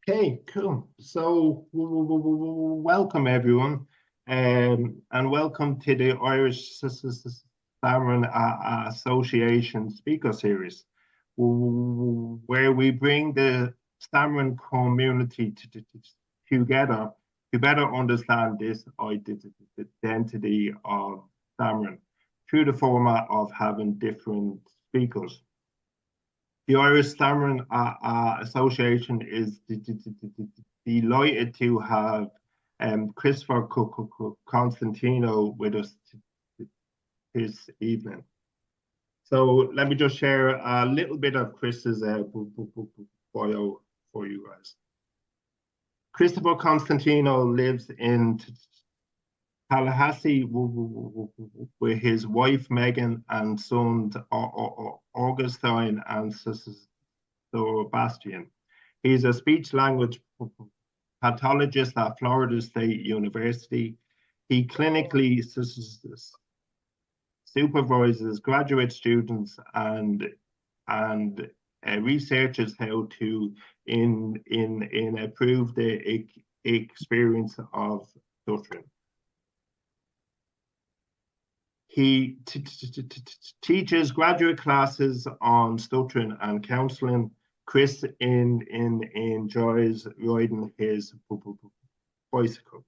Okay, cool. So, welcome everyone, and welcome to the Irish Stammering Association Speaker Series, where we bring the stammering community together to better understand this identity of stammering through the format of having different speakers. The Irish Stammering Association is delighted to have Christopher Constantino with us this evening. So let me just share a little bit of Chris's bio for you guys. Christopher Constantino lives in Tallahassee with his wife Megan and sons Augustine and Sebastian. He's a speech language pathologist at Florida State University. He clinically supervises graduate students and researches how to improve the experience of stuttering. He teaches graduate classes on stuttering and counseling. Chris enjoys riding his bicycle.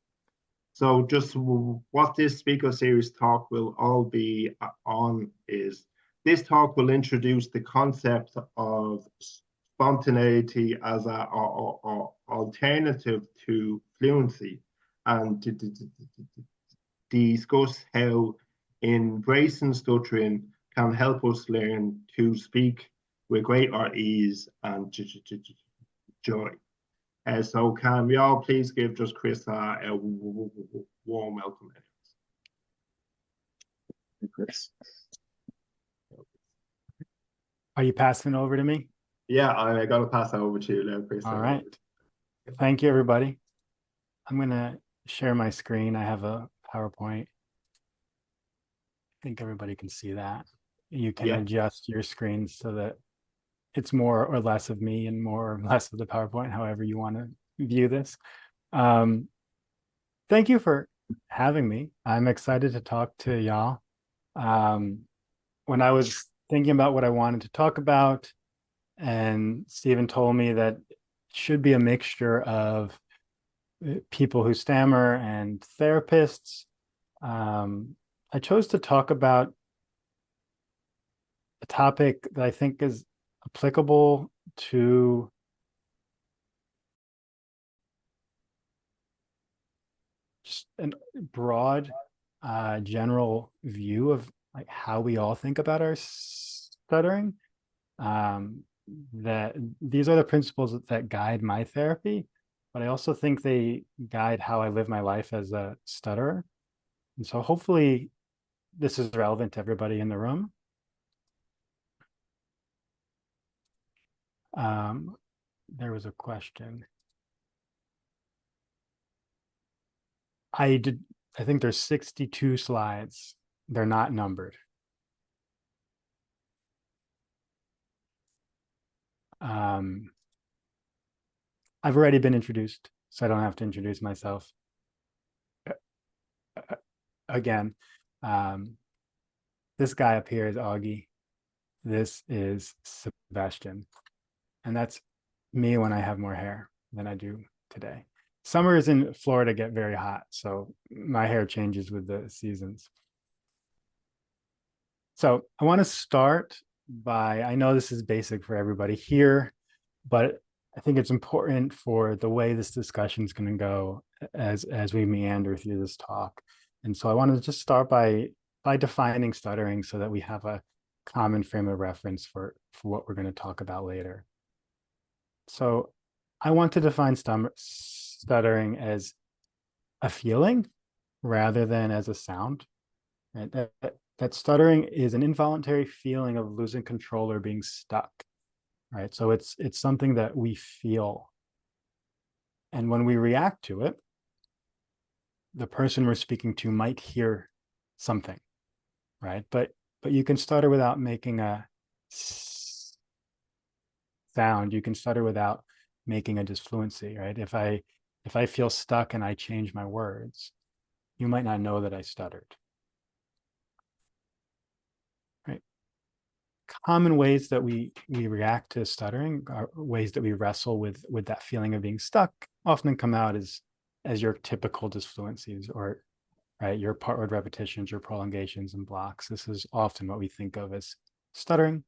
So just what this speaker series talk will all be on is this talk will introduce the concept of spontaneity as an alternative to fluency and to discuss how embracing stuttering can help us learn to speak with greater ease and joy. So can we all please give just Chris a warm welcome? Chris. Are you passing it over to me? Yeah, I got to pass that over to you now, Chris. All right. Thank you, everybody. I'm going to share my screen. I have a PowerPoint. I think everybody can see that. You can adjust your screen so that it's more or less of me and more or less of the PowerPoint, however you want to view this. Thank you for having me. I'm excited to talk to y'all. When I was thinking about what I wanted to talk about, and Stephen told me that it should be a mixture of people who stammer and therapists, I chose to talk about a topic that I think is applicable to just a broad general view of like how we all think about our stuttering. That these are the principles that guide my therapy, but I also think they guide how I live my life as a stutterer. And so hopefully this is relevant to everybody in the room. There was a question. I think there's 62 slides. They're not numbered. I've already been introduced, so I don't have to introduce myself again. This guy up here is Augie. This is Sebastian. And that's me when I have more hair than I do today. Summers in Florida get very hot, so my hair changes with the seasons. So I want to start by, I know this is basic for everybody here, but I think it's important for the way this discussion is going to go as we meander through this talk. And so I want to just start by defining stuttering so that we have a common frame of reference for what we're going to talk about later. So I want to define stuttering as a feeling rather than as a sound. Right? That stuttering is an involuntary feeling of losing control or being stuck. Right? So it's something that we feel. And when we react to it, the person we're speaking to might hear something, right? But you can stutter without making a sound. You can stutter without making a disfluency, right? If I feel stuck and I change my words, you might not know that I stuttered. Right? Common ways that we react to stuttering are ways that we wrestle with that feeling of being stuck, often come out as your typical disfluencies, or right, your part word repetitions, your prolongations and blocks. This is often what we think of as stuttering.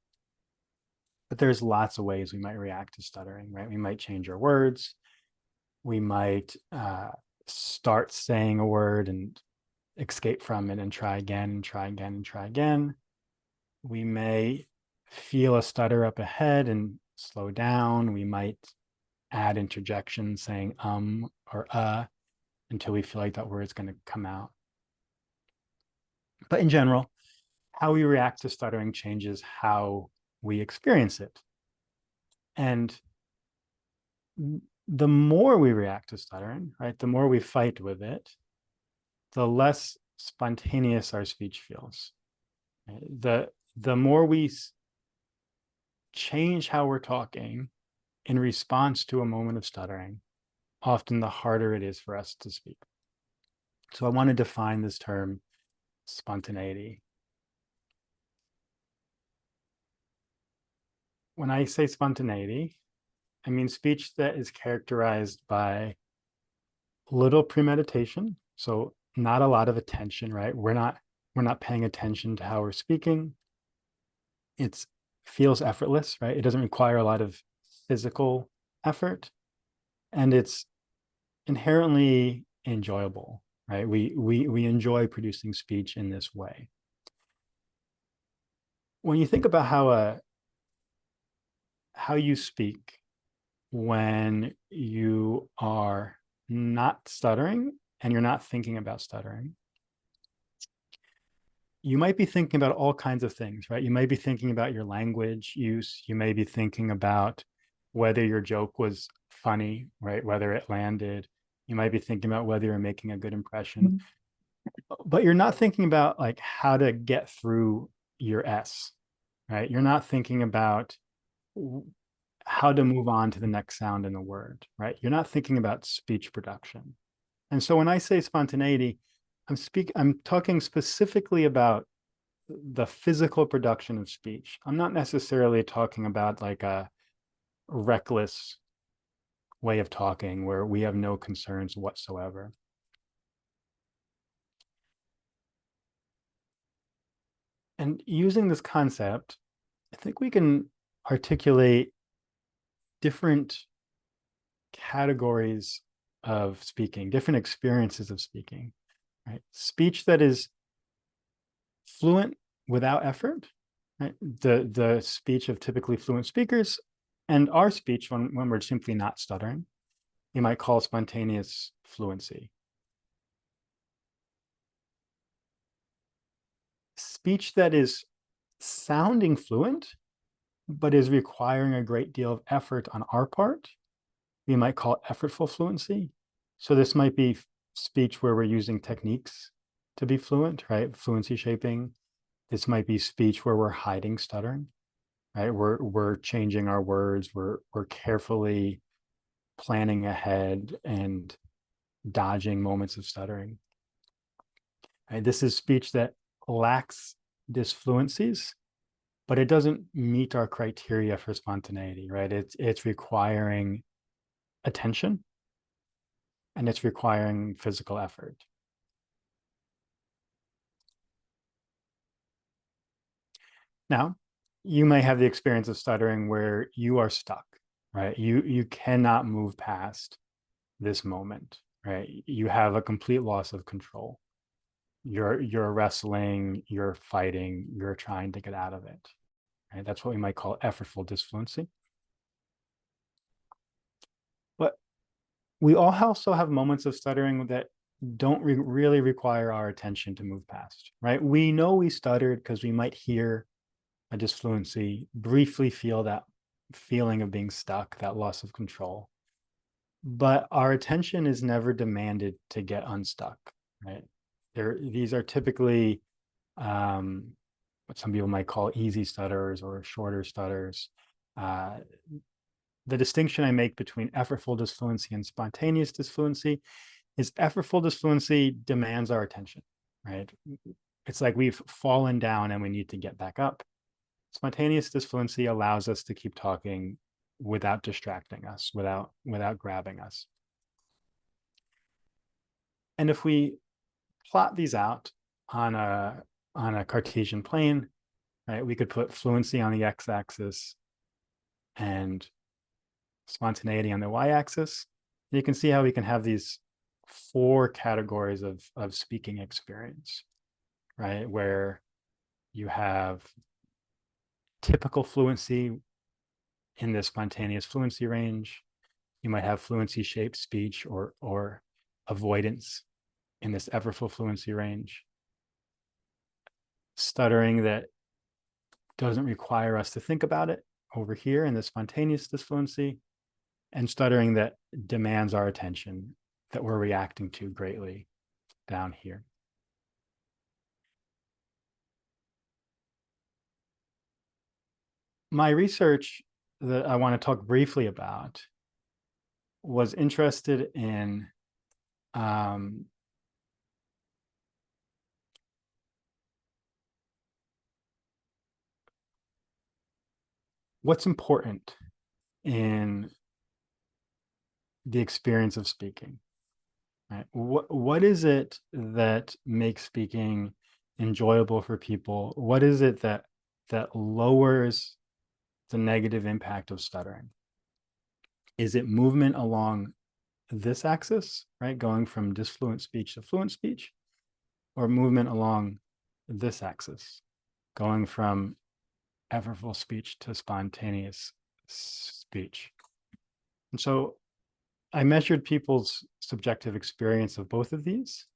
But there's lots of ways we might react to stuttering, right? We might change our words. We might start saying a word and escape from it and try again and try again and try again. We may feel a stutter up ahead and slow down. We might add interjections saying or until we feel like that word is going to come out. But in general, how we react to stuttering changes how we experience it. And the more we react to stuttering, right, the more we fight with it, the less spontaneous our speech feels. Right? The more we change how we're talking in response to a moment of stuttering, often the harder it is for us to speak. So I want to define this term, spontaneity. When I say spontaneity, I mean speech that is characterized by little premeditation, so not a lot of attention, right? We're not paying attention to how we're speaking. It feels effortless, right? It doesn't require a lot of physical effort, and it's inherently enjoyable, right? We enjoy producing speech in this way. When you think about how you speak when you are not stuttering and you're not thinking about stuttering, you might be thinking about all kinds of things, right? You might be thinking about your language use. You may be thinking about whether your joke was funny, right? Whether it landed. You might be thinking about whether you're making a good impression, but you're not thinking about like how to get through your S, right? You're not thinking about how to move on to the next sound in the word, right? You're not thinking about speech production. And so when I say spontaneity, I'm talking specifically about the physical production of speech. I'm not necessarily talking about like a reckless way of talking where we have no concerns whatsoever. And using this concept, I think we can articulate different categories of speaking, different experiences of speaking, right? Speech that is fluent without effort, right? The speech of typically fluent speakers, and our speech when we're simply not stuttering, you might call spontaneous fluency. Speech that is sounding fluent, but is requiring a great deal of effort on our part, we might call effortful fluency. So this might be speech where we're using techniques to be fluent, right? Fluency shaping. This might be speech where we're hiding stuttering, right? We're changing our words. We're carefully planning ahead and dodging moments of stuttering. Right? This is speech that lacks disfluencies, but it doesn't meet our criteria for spontaneity, right? It's requiring attention and it's requiring physical effort. Now, you may have the experience of stuttering where you are stuck, right? You cannot move past this moment, right? You have a complete loss of control. You're wrestling, you're fighting, you're trying to get out of it. Right? That's what we might call effortful disfluency. But we all also have moments of stuttering that don't really require our attention to move past, right? We know we stuttered because we might hear a disfluency, briefly feel that feeling of being stuck, that loss of control. But our attention is never demanded to get unstuck, right? These are typically what some people might call easy stutters or shorter stutters. the distinction I make between effortful disfluency and spontaneous disfluency is effortful disfluency demands our attention, right? It's like we've fallen down and we need to get back up. Spontaneous disfluency allows us to keep talking without distracting us, without grabbing us. And if we plot these out on a Cartesian plane, right, we could put fluency on the x-axis and spontaneity on the y-axis. You can see how we can have these 4 categories of speaking experience, right? Where you have typical fluency in the spontaneous fluency range. You might have fluency shaped speech or avoidance in this effortful fluency range. Stuttering that doesn't require us to think about it over here in the spontaneous disfluency, and stuttering that demands our attention, that we're reacting to greatly down here. My research that I want to talk briefly about was interested in what's important in the experience of speaking, right? What is it that makes speaking enjoyable for people? What is it that lowers the negative impact of stuttering? Is it movement along this axis, right, going from disfluent speech to fluent speech, or movement along this axis, going from effortful speech to spontaneous speech? And so I measured people's subjective experience of both of these.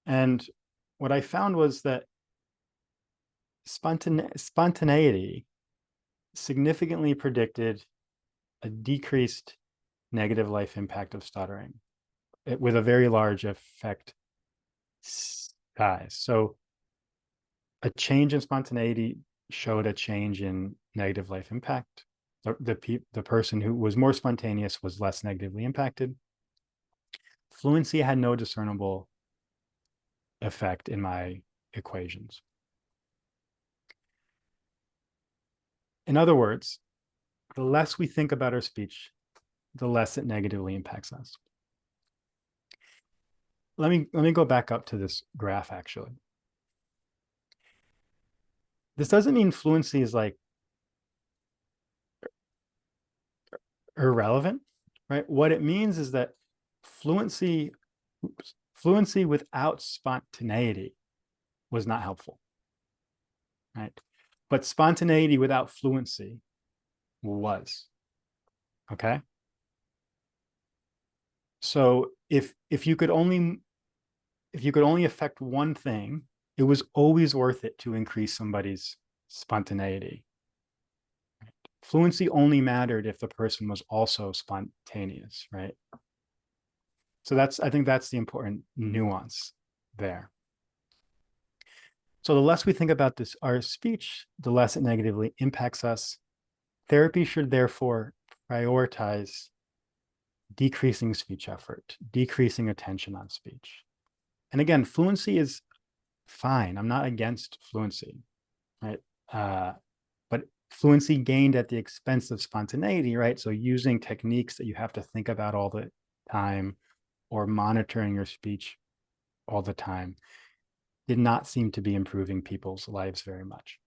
And what I found was that spontaneity significantly predicted a decreased negative life impact of stuttering with a very large effect size. So a change in spontaneity showed a change in negative life impact. The person who was more spontaneous was less negatively impacted. Fluency had no discernible effect in my equations. In other words, the less we think about our speech, the less it negatively impacts us. Let me go back up to this graph, actually. This doesn't mean fluency is like irrelevant, right? What it means is that fluency without spontaneity was not helpful, right? But spontaneity without fluency was. Okay. So if you could only affect one thing, it was always worth it to increase somebody's spontaneity. Fluency only mattered if the person was also spontaneous, right? So I think that's the important nuance there. So the less we think about our speech, the less it negatively impacts us. Therapy should therefore prioritize decreasing speech effort, decreasing attention on speech. And again, fluency is fine. I'm not against fluency, right? But fluency gained at the expense of spontaneity, right? So using techniques that you have to think about all the time or monitoring your speech all the time did not seem to be improving people's lives very much.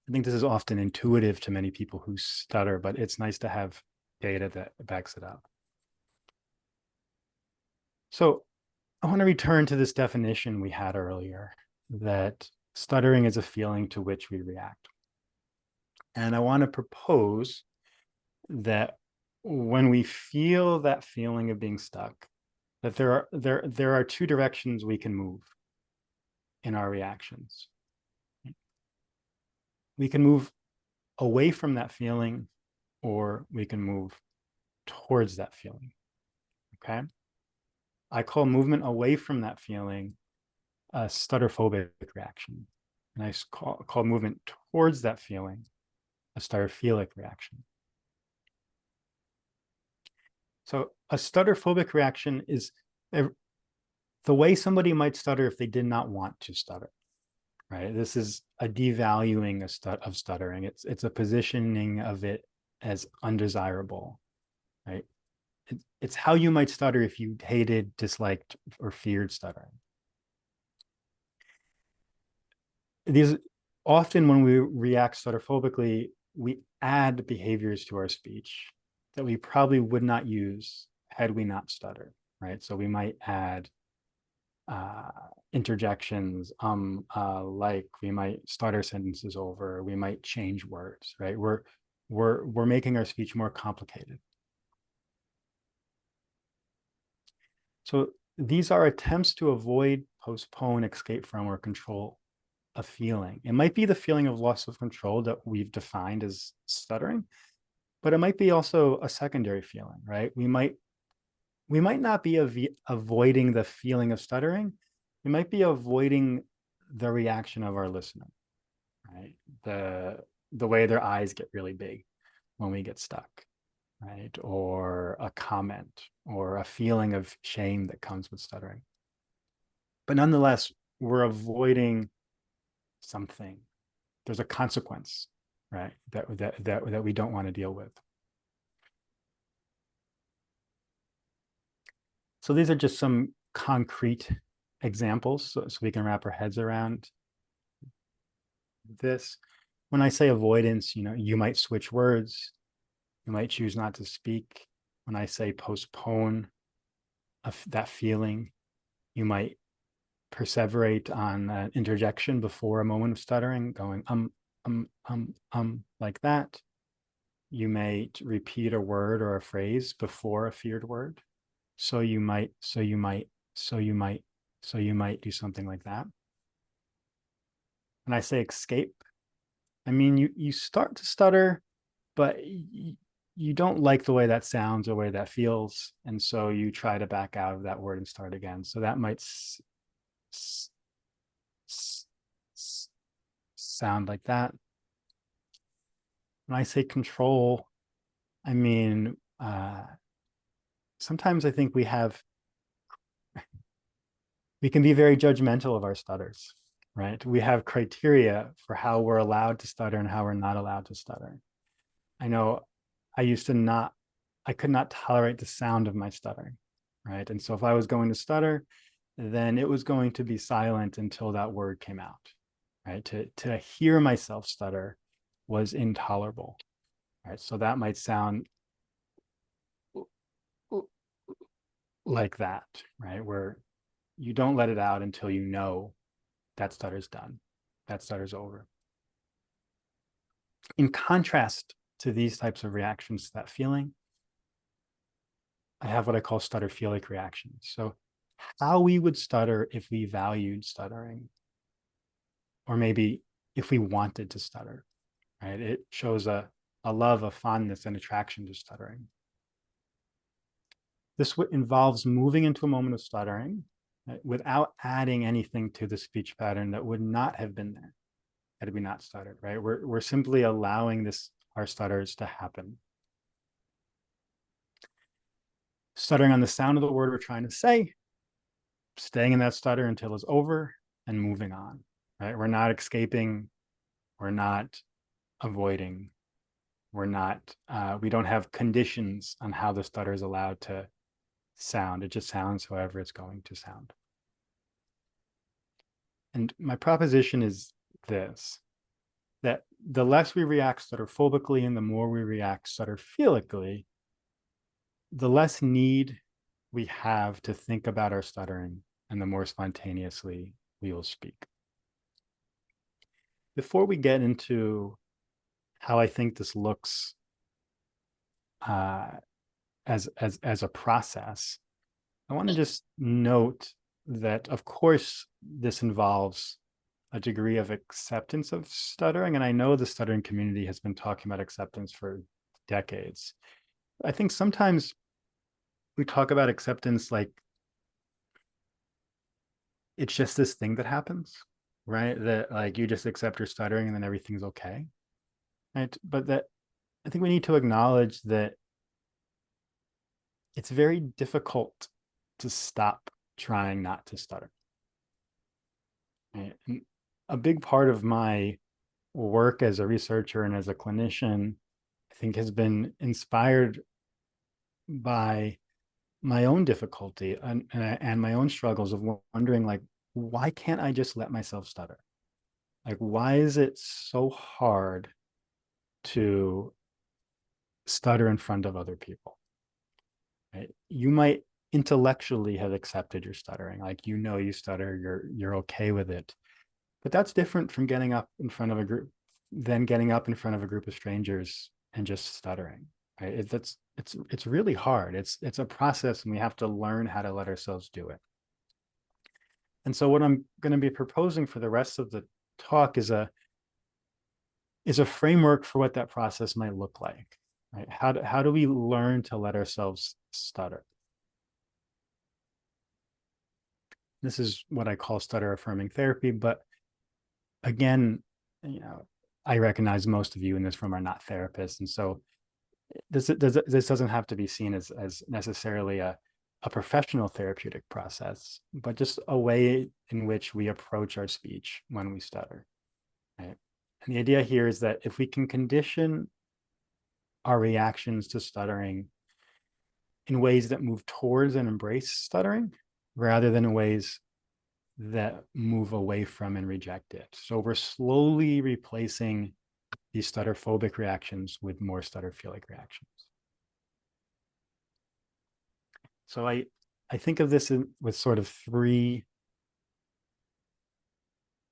I think this is often intuitive to many people who stutter, but it's nice to have data that backs it up. So I want to return to this definition we had earlier, that stuttering is a feeling to which we react. And I want to propose that when we feel that feeling of being stuck, that there are 2 directions we can move in our reactions. We can move away from that feeling, or we can move towards that feeling. Okay. I call movement away from that feeling a stutterphobic reaction. And I call movement towards that feeling a stutterphilic reaction. So a stutterphobic reaction is the way somebody might stutter if they did not want to stutter, right? This is a devaluing of stuttering. It's a positioning of it as undesirable, right? It's how you might stutter if you hated, disliked, or feared stuttering. These often, when we react stutterphobically, we add behaviors to our speech that we probably would not use had we not stuttered, right? So we might add interjections, like, we might start our sentences over, we might change words, right? We're making our speech more complicated. So these are attempts to avoid, postpone, escape from, or control a feeling. It might be the feeling of loss of control that we've defined as stuttering, but it might be also a secondary feeling, right? We might not be avoiding the feeling of stuttering. We might be avoiding the reaction of our listener, right? The way their eyes get really big when we get stuck, right? Or a comment or a feeling of shame that comes with stuttering. But nonetheless, we're avoiding something. There's a consequence, right? That we don't want to deal with. So these are just some concrete examples so we can wrap our heads around this. When I say avoidance, you might switch words. You might choose not to speak. When I say postpone that feeling, you might perseverate on an interjection before a moment of stuttering, going like that. You may repeat a word or a phrase before a feared word. So you might do something like that. When I say escape, I mean, you start to stutter, but you don't like the way that sounds or the way that feels. And so you try to back out of that word and start again. So that might sound like that. When I say control, I mean, sometimes I think we can be very judgmental of our stutters, right? We have criteria for how we're allowed to stutter and how we're not allowed to stutter. I know I could not tolerate the sound of my stuttering, right? And so if I was going to stutter, then it was going to be silent until that word came out, right? To hear myself stutter was intolerable, right? So that might sound like that, right? Where you don't let it out until you know that stutter's done, that stutter's over. In contrast to these types of reactions to that feeling, I have what I call stutterphilic reactions. So how we would stutter if we valued stuttering, or maybe if we wanted to stutter, right? It shows a love, a fondness, and attraction to stuttering. This involves moving into a moment of stuttering, right, without adding anything to the speech pattern that would not have been there had we not stuttered, right? We're simply allowing our stutters to happen. Stuttering on the sound of the word we're trying to say, staying in that stutter until it's over, and moving on, right? We're not escaping, we're not avoiding, we don't have conditions on how the stutter is allowed to sound. It just sounds however it's going to sound. And my proposition is this, that the less we react stutterphobically and the more we react stutterphilically, the less need we have to think about our stuttering and the more spontaneously we will speak. Before we get into how I think this looks as a process, I want to just note that, of course, this involves a degree of acceptance of stuttering. And I know the stuttering community has been talking about acceptance for decades. I think sometimes we talk about acceptance like it's just this thing that happens, right? That like you just accept your stuttering and then everything's okay. right? But that I think we need to acknowledge that it's very difficult to stop trying not to stutter. Right? And a big part of my work as a researcher and as a clinician, I think, has been inspired by my own difficulty and my own struggles of wondering, like, why can't I just let myself stutter? Like, why is it so hard to stutter in front of other people? Right? You might intellectually have accepted your stuttering, like, you stutter, you're okay with it, but that's different from getting up in front of a group, than getting up in front of a group of strangers and just stuttering. Right? It's really hard. It's a process, and we have to learn how to let ourselves do it. And so, what I'm going to be proposing for the rest of the talk is a framework for what that process might look like. Right? How do we learn to let ourselves stutter? This is what I call stutter affirming therapy. But again, I recognize most of you in this room are not therapists, and so this doesn't have to be seen as necessarily a professional therapeutic process, but just a way in which we approach our speech when we stutter. Right? And the idea here is that if we can condition our reactions to stuttering in ways that move towards and embrace stuttering, rather than in ways that move away from and reject it. So we're slowly replacing these stutterphobic reactions with more stutterphilic reactions. So I think of this with sort of three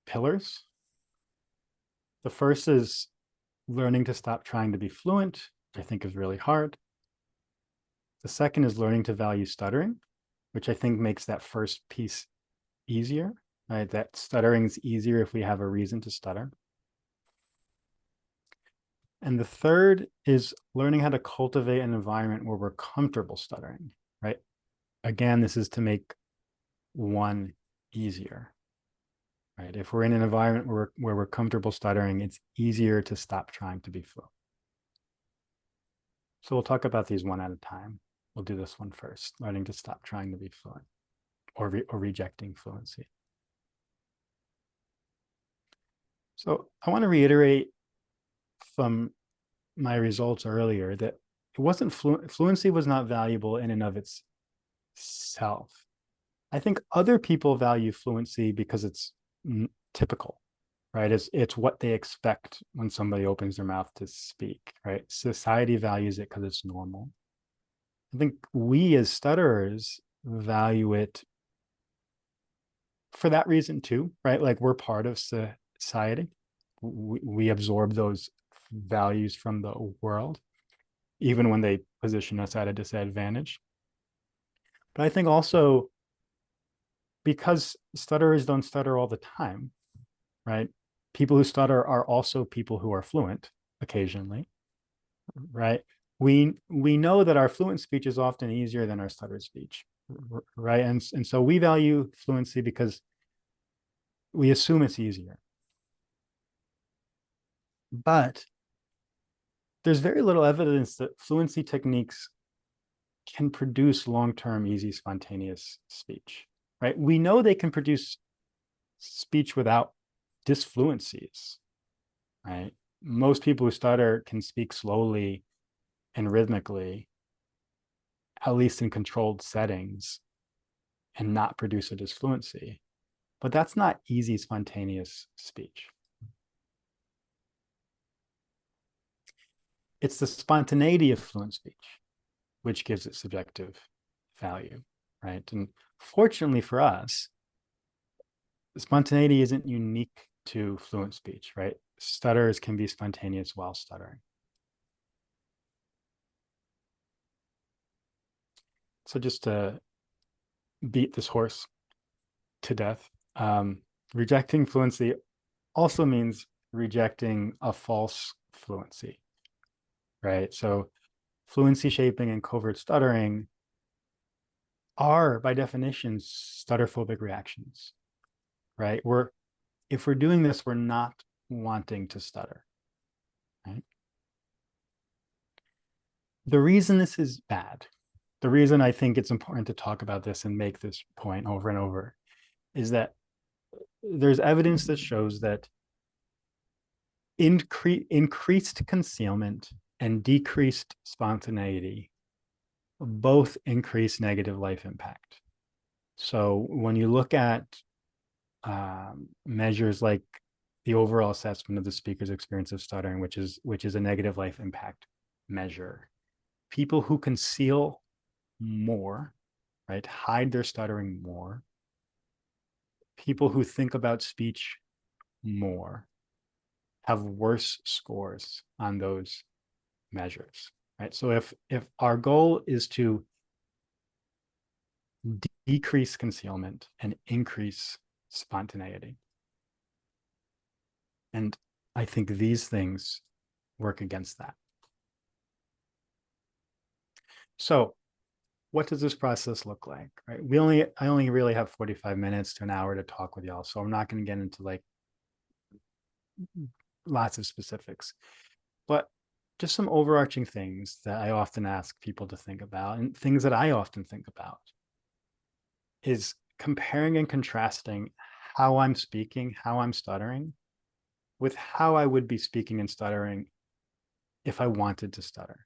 pillars. The first is learning to stop trying to be fluent, which I think is really hard. The second is learning to value stuttering, which I think makes that first piece easier, right? That stuttering is easier if we have a reason to stutter. And the third is learning how to cultivate an environment where we're comfortable stuttering, right? Again, this is to make one easier, right? If we're in an environment where we're comfortable stuttering, it's easier to stop trying to be fluent. So we'll talk about these one at a time. We'll do this one first, learning to stop trying to be fluent, or rejecting fluency. So I want to reiterate from my results earlier that it wasn't fluency was not valuable in and of itself. I think other people value fluency because it's typical, right? It's what they expect when somebody opens their mouth to speak, right? Society values it because it's normal. I think we as stutterers value it for that reason too, right? Like, we're part of society. We absorb those values from the world, even when they position us at a disadvantage. But I think also because stutterers don't stutter all the time, right? People who stutter are also people who are fluent occasionally, right? We know that our fluent speech is often easier than our stuttered speech, right? And so we value fluency because we assume it's easier. But there's very little evidence that fluency techniques can produce long-term, easy, spontaneous speech, right? We know they can produce speech without disfluencies, right? Most people who stutter can speak slowly and rhythmically, at least in controlled settings, and not produce a disfluency. But that's not easy, spontaneous speech. It's the spontaneity of fluent speech which gives it subjective value, right? And fortunately for us, spontaneity isn't unique to fluent speech, right? Stutterers can be spontaneous while stuttering. So just to beat this horse to death, rejecting fluency also means rejecting a false fluency, right? So fluency shaping and covert stuttering are, by definition, stutterphobic reactions, right? If we're doing this, we're not wanting to stutter, right? The reason this is bad, the reason I think it's important to talk about this and make this point over and over, is that there's evidence that shows that increased concealment and decreased spontaneity both increase negative life impact. So when you look at measures like the overall assessment of the speaker's experience of stuttering, which is a negative life impact measure, people who conceal more, right, hide their stuttering more, people who think about speech more have worse scores on those measures, right? So if our goal is to decrease concealment and increase spontaneity, and I think these things work against that. So what does this process look like, right? I only really have 45 minutes to an hour to talk with y'all, so I'm not going to get into like lots of specifics, but just some overarching things that I often ask people to think about, and things that I often think about is comparing and contrasting how I'm speaking, how I'm stuttering, with how I would be speaking and stuttering if I wanted to stutter,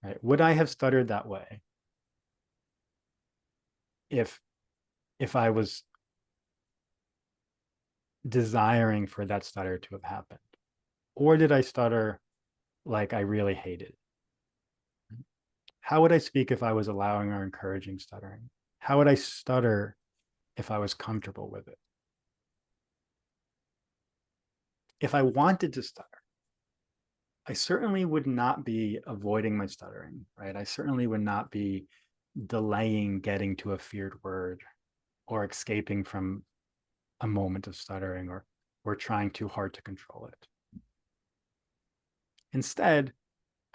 right? Would I have stuttered that way if I was desiring for that stutter to have happened? Or did I stutter like I really hated it? How would I speak if I was allowing or encouraging stuttering? How would I stutter if I was comfortable with it? If I wanted to stutter, I certainly would not be avoiding my stuttering, right? I certainly would not be delaying getting to a feared word or escaping from a moment of stuttering or trying too hard to control it. Instead,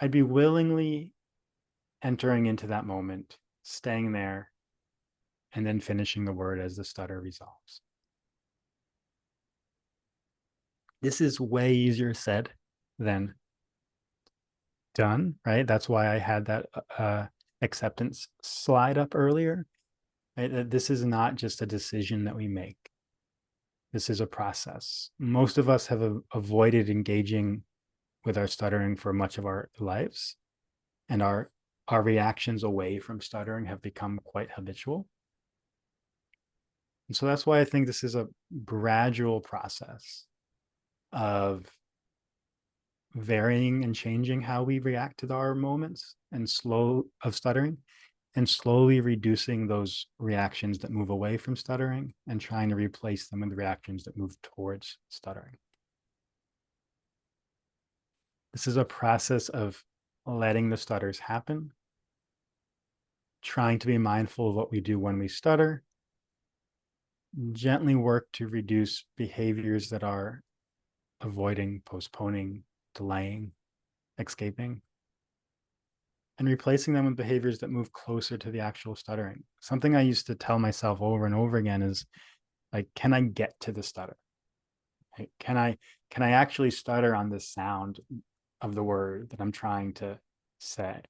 I'd be willingly entering into that moment, staying there, and then finishing the word as the stutter resolves. This is way easier said than done, right? That's why I had that acceptance slide up earlier. Right? This is not just a decision that we make. This is a process. Most of us have avoided engaging with our stuttering for much of our lives, and our reactions away from stuttering have become quite habitual. And so that's why I think this is a gradual process of varying and changing how we react to our moments and stuttering, and slowly reducing those reactions that move away from stuttering and trying to replace them with reactions that move towards stuttering. This is a process of letting the stutters happen, trying to be mindful of what we do when we stutter, gently work to reduce behaviors that are avoiding, postponing, delaying, escaping, and replacing them with behaviors that move closer to the actual stuttering. Something I used to tell myself over and over again is like, can I get to the stutter? Right? Can I actually stutter on this sound of the word that I'm trying to say,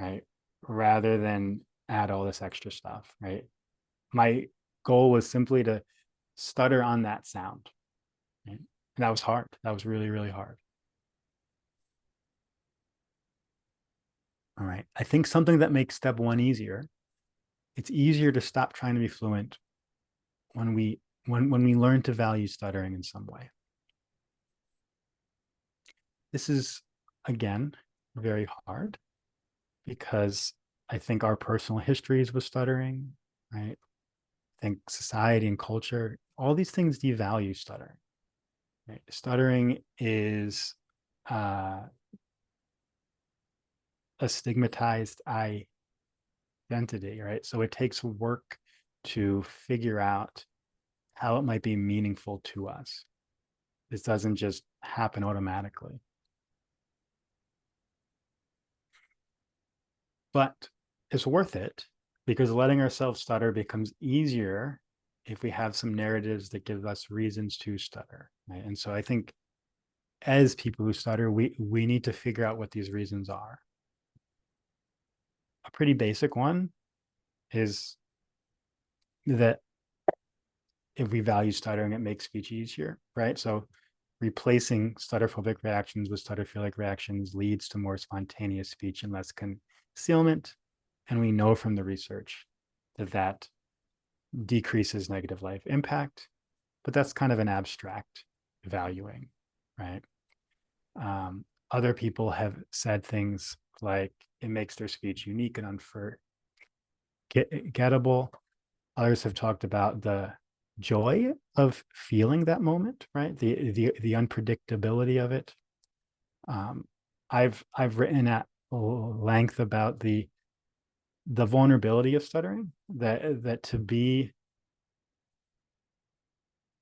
right? Rather than add all this extra stuff, right? My goal was simply to stutter on that sound, right? And that was hard. That was really, really hard. All right. I think something that makes step one easier, it's easier to stop trying to be fluent when we learn to value stuttering in some way. This is, again, very hard because I think our personal histories with stuttering, right? I think society and culture, all these things devalue stuttering. Right? Stuttering is a stigmatized identity, right? So it takes work to figure out how it might be meaningful to us. This doesn't just happen automatically. But it's worth it because letting ourselves stutter becomes easier if we have some narratives that give us reasons to stutter, right? And so I think as people who stutter, we need to figure out what these reasons are. pretty basic one is that if we value stuttering, it makes speech easier, right? So replacing stutterphobic reactions with stutterphilic reactions leads to more spontaneous speech and less concealment. And we know from the research that that decreases negative life impact, but that's kind of an abstract valuing, right? Other people have said things like it makes their speech unique and unforgettable. Others have talked about the joy of feeling that moment, right? The unpredictability of it. I've written at length about the vulnerability of stuttering, that to be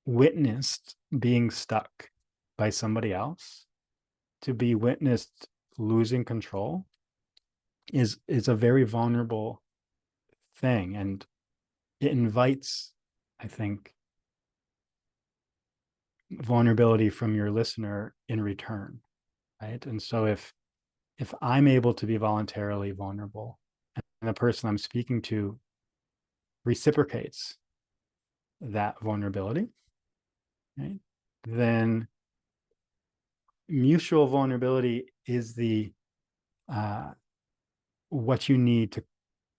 witnessed being stuck by somebody else, to be witnessed losing control is a very vulnerable thing, and it invites, I think, vulnerability from your listener in return, right? And so if I'm able to be voluntarily vulnerable and the person I'm speaking to reciprocates that vulnerability, right, then mutual vulnerability is the what you need to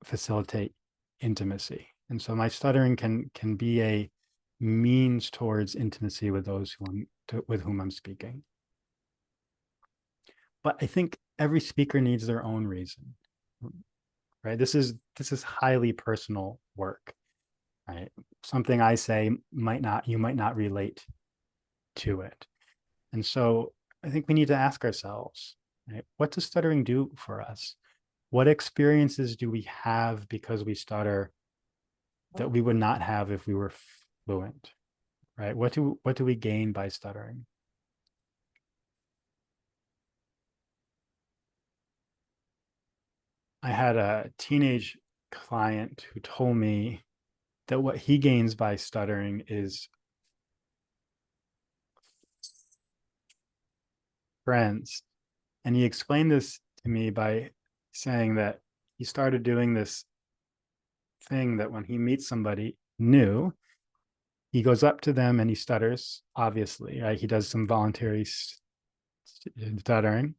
facilitate intimacy. And so my stuttering can be a means towards intimacy with those with whom I'm speaking. But I think every speaker needs their own reason, right? This is highly personal work, right? Something I say you might not relate to it. And so I think we need to ask ourselves, right, what does stuttering do for us? What experiences do we have because we stutter that we would not have if we were fluent, right? What do we gain by stuttering? I had a teenage client who told me that what he gains by stuttering is friends. And he explained this to me by saying that he started doing this thing that when he meets somebody new, he goes up to them and he stutters, obviously, right? He does some voluntary stuttering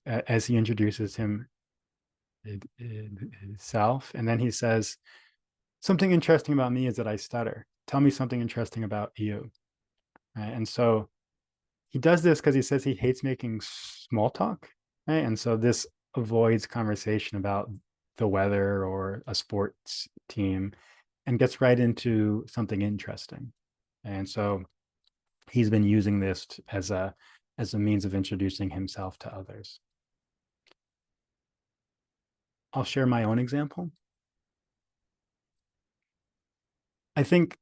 as he introduces himself. And then he says, something interesting about me is that I stutter. Tell me something interesting about you. Right? And so he does this because he says he hates making small talk. Right? And so this avoids conversation about the weather or a sports team and gets right into something interesting. And so he's been using this as a means of introducing himself to others. I'll share my own example. I think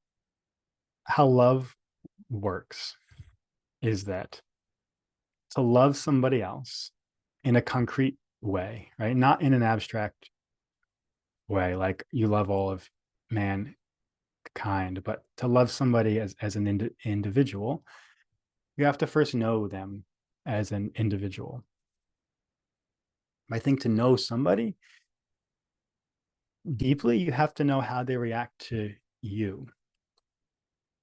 how love works is that to love somebody else in a concrete way, right? Not in an abstract way, like you love all of mankind, but to love somebody as an individual, you have to first know them as an individual. I think to know somebody deeply, you have to know how they react to you,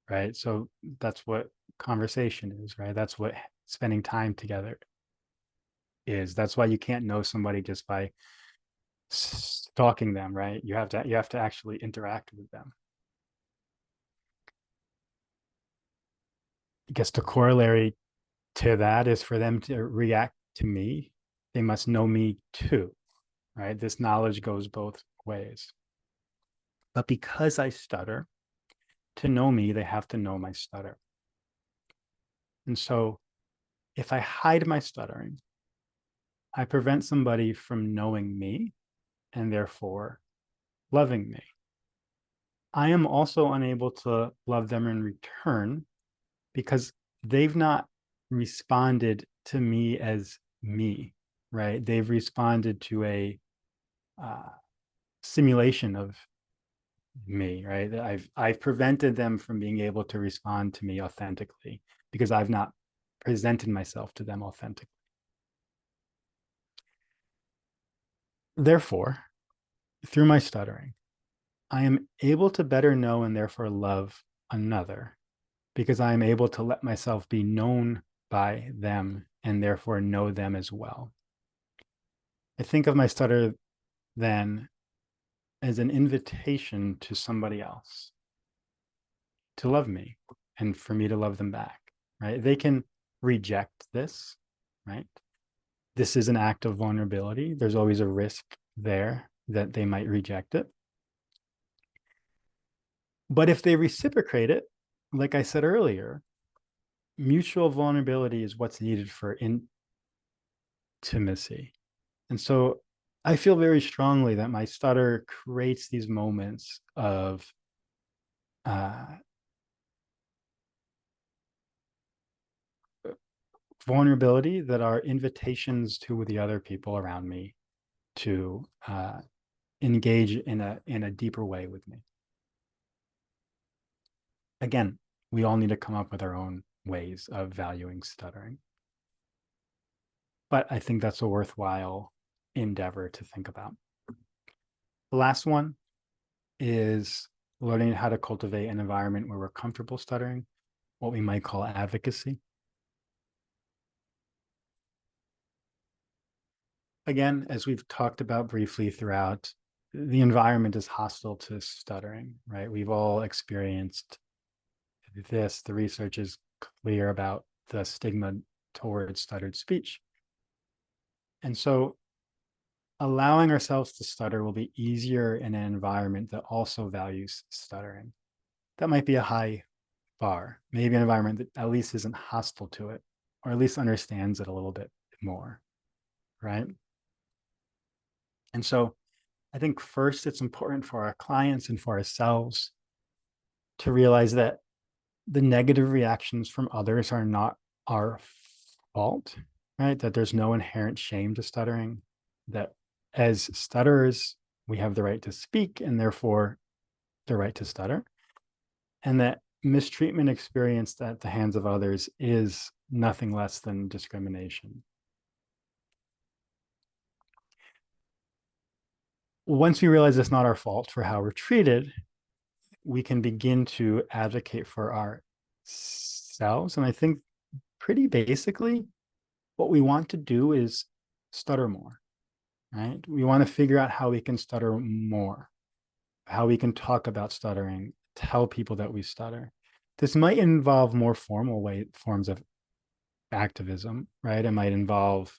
right? So that's what conversation is, right? That's what spending time together is. That's why you can't know somebody just by stalking them, right? You have to actually interact with them. I guess the corollary to that is for them to react to me, they must know me too, right? This knowledge goes both ways. But because I stutter, to know me, they have to know my stutter. And so if I hide my stuttering, I prevent somebody from knowing me and therefore loving me. I am also unable to love them in return because they've not responded to me as me, right? They've responded to a simulation of me, right? I've prevented them from being able to respond to me authentically because I've not presented myself to them authentically. Therefore, through my stuttering, I am able to better know and therefore love another because I am able to let myself be known by them and therefore know them as well. I think of my stutter then as an invitation to somebody else to love me and for me to love them back, right? They can reject this, right? This is an act of vulnerability. There's always a risk there that they might reject it. But if they reciprocate it, like I said earlier, mutual vulnerability is what's needed for intimacy. And so I feel very strongly that my stutter creates these moments of vulnerability that are invitations to the other people around me to engage in a deeper way with me. Again, we all need to come up with our own ways of valuing stuttering. But I think that's a worthwhile endeavor to think about. The last one is learning how to cultivate an environment where we're comfortable stuttering, what we might call advocacy. Again, as we've talked about briefly throughout, the environment is hostile to stuttering, right? We've all experienced this. The research is clear about the stigma towards stuttered speech. And so allowing ourselves to stutter will be easier in an environment that also values stuttering. That might be a high bar, maybe an environment that at least isn't hostile to it, or at least understands it a little bit more, right? And so I think first it's important for our clients and for ourselves to realize that the negative reactions from others are not our fault, right? That there's no inherent shame to stuttering, that as stutterers, we have the right to speak and therefore the right to stutter, and that mistreatment experienced at the hands of others is nothing less than discrimination. Once we realize it's not our fault for how we're treated, we can begin to advocate for ourselves. And I think pretty basically, what we want to do is stutter more, right? We want to figure out how we can stutter more, how we can talk about stuttering, tell people that we stutter. This might involve more formal forms of activism, right? It might involve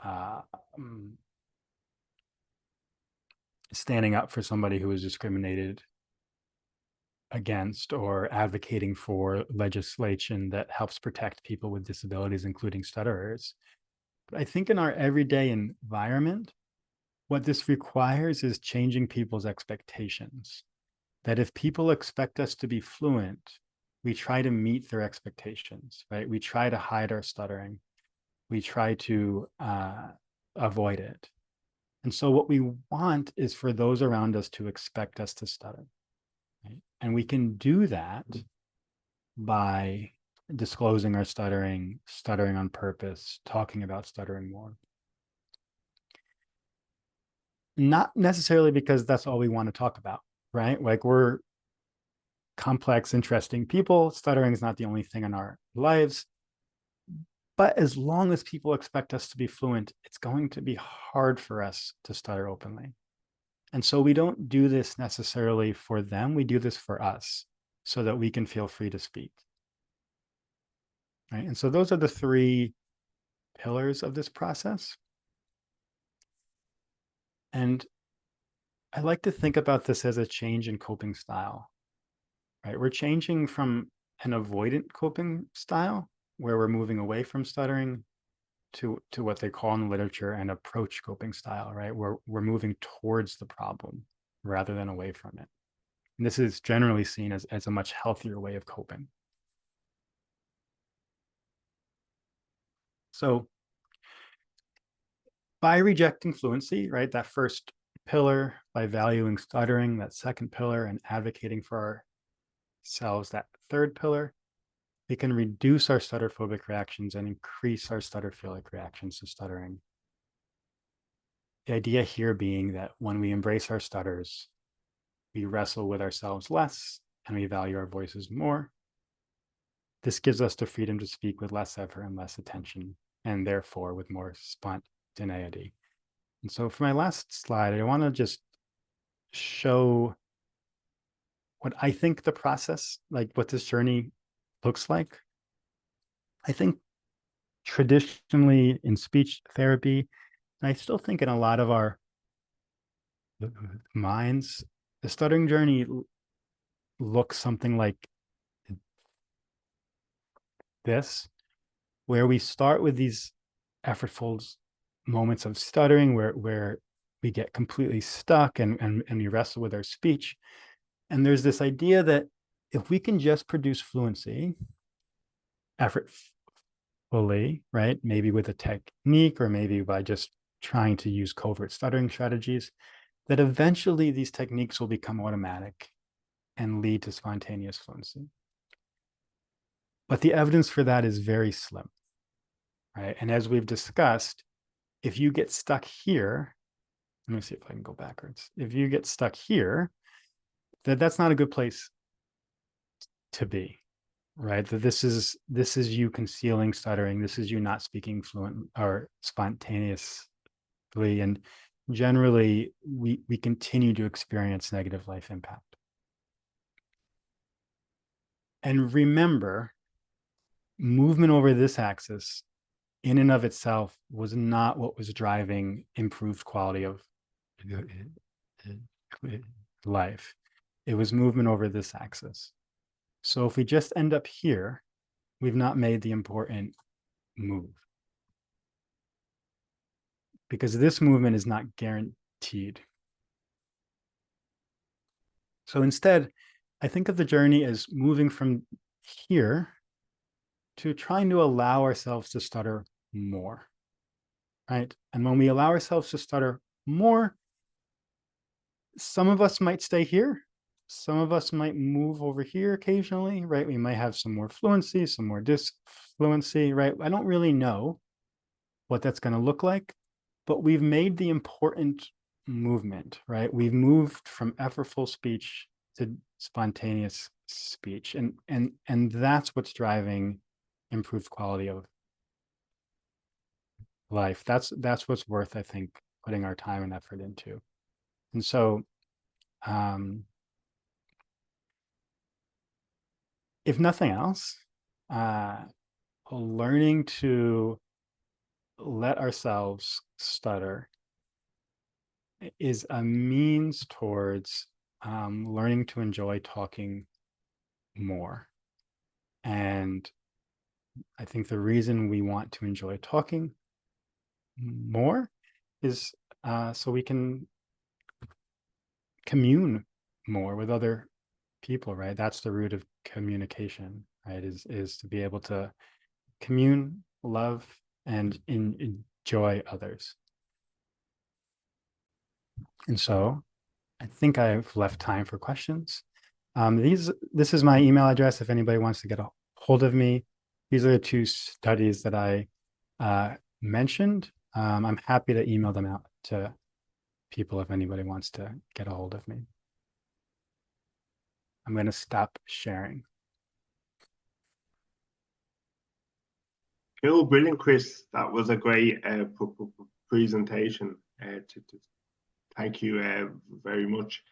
uh, standing up for somebody who is discriminated against or advocating for legislation that helps protect people with disabilities, including stutterers. But I think in our everyday environment, what this requires is changing people's expectations. That if people expect us to be fluent, we try to meet their expectations, right? We try to hide our stuttering. We try to avoid it. And so what we want is for those around us to expect us to stutter. Right? And we can do that by disclosing our stuttering, stuttering on purpose, talking about stuttering more. Not necessarily because that's all we want to talk about, right? Like we're complex, interesting people. Stuttering is not the only thing in our lives. But as long as people expect us to be fluent, it's going to be hard for us to stutter openly. And so we don't do this necessarily for them. We do this for us so that we can feel free to speak. Right? And so those are the three pillars of this process. And I like to think about this as a change in coping style, right? We're changing from an avoidant coping style where we're moving away from stuttering to what they call in the literature an approach coping style, right? Where we're moving towards the problem rather than away from it. And this is generally seen as a much healthier way of coping. So by rejecting fluency, right, that first pillar, by valuing stuttering, that second pillar, and advocating for ourselves, that third pillar, we can reduce our stutterphobic reactions and increase our stutterphilic reactions to stuttering. The idea here being that when we embrace our stutters, we wrestle with ourselves less and we value our voices more. This gives us the freedom to speak with less effort and less attention, and therefore with more spontaneity. And so for my last slide, I want to just show what I think the process, like what this journey looks like. I think traditionally in speech therapy, and I still think in a lot of our minds, the stuttering journey looks something like this, where we start with these effortful moments of stuttering where we get completely stuck and we wrestle with our speech. And there's this idea that if we can just produce fluency effortfully, right, maybe with a technique or maybe by just trying to use covert stuttering strategies, that eventually these techniques will become automatic and lead to spontaneous fluency. But the evidence for that is very slim, right? And as we've discussed, if you get stuck here, let me see if I can go backwards. If you get stuck here, that's not a good place to be, right? That this is you concealing stuttering. This is you not speaking fluent or spontaneously. And generally, we continue to experience negative life impact. And remember, movement over this axis in and of itself was not what was driving improved quality of life. It was movement over this axis. So if we just end up here, we've not made the important move, because this movement is not guaranteed. So instead, I think of the journey as moving from here to trying to allow ourselves to stutter more, right? And when we allow ourselves to stutter more, some of us might stay here. Some of us might move over here occasionally, right? We might have some more fluency, some more disfluency, right? I don't really know what that's going to look like, but we've made the important movement, right? We've moved from effortful speech to spontaneous speech, and that's what's driving improved quality of life. That's what's worth, I think, putting our time and effort into. And so, if nothing else, learning to let ourselves stutter is a means towards learning to enjoy talking more. And I think the reason we want to enjoy talking more is so we can commune more with other people, right? That's the root of communication, right? Is to be able to commune, love, and enjoy others. And so I think I've left time for questions. This is my email address if anybody wants to get a hold of me. These are the two studies that I mentioned. I'm happy to email them out to people if anybody wants to get a hold of me. I'm going to stop sharing. Cool, brilliant, Chris. That was a great presentation. Thank you very much.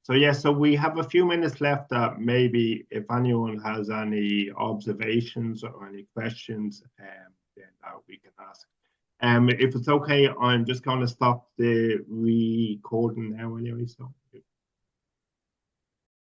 So yeah, so we have a few minutes left that maybe if anyone has any observations or any questions, then that we can ask. If it's okay, I'm just going to stop the recording now anyway. So.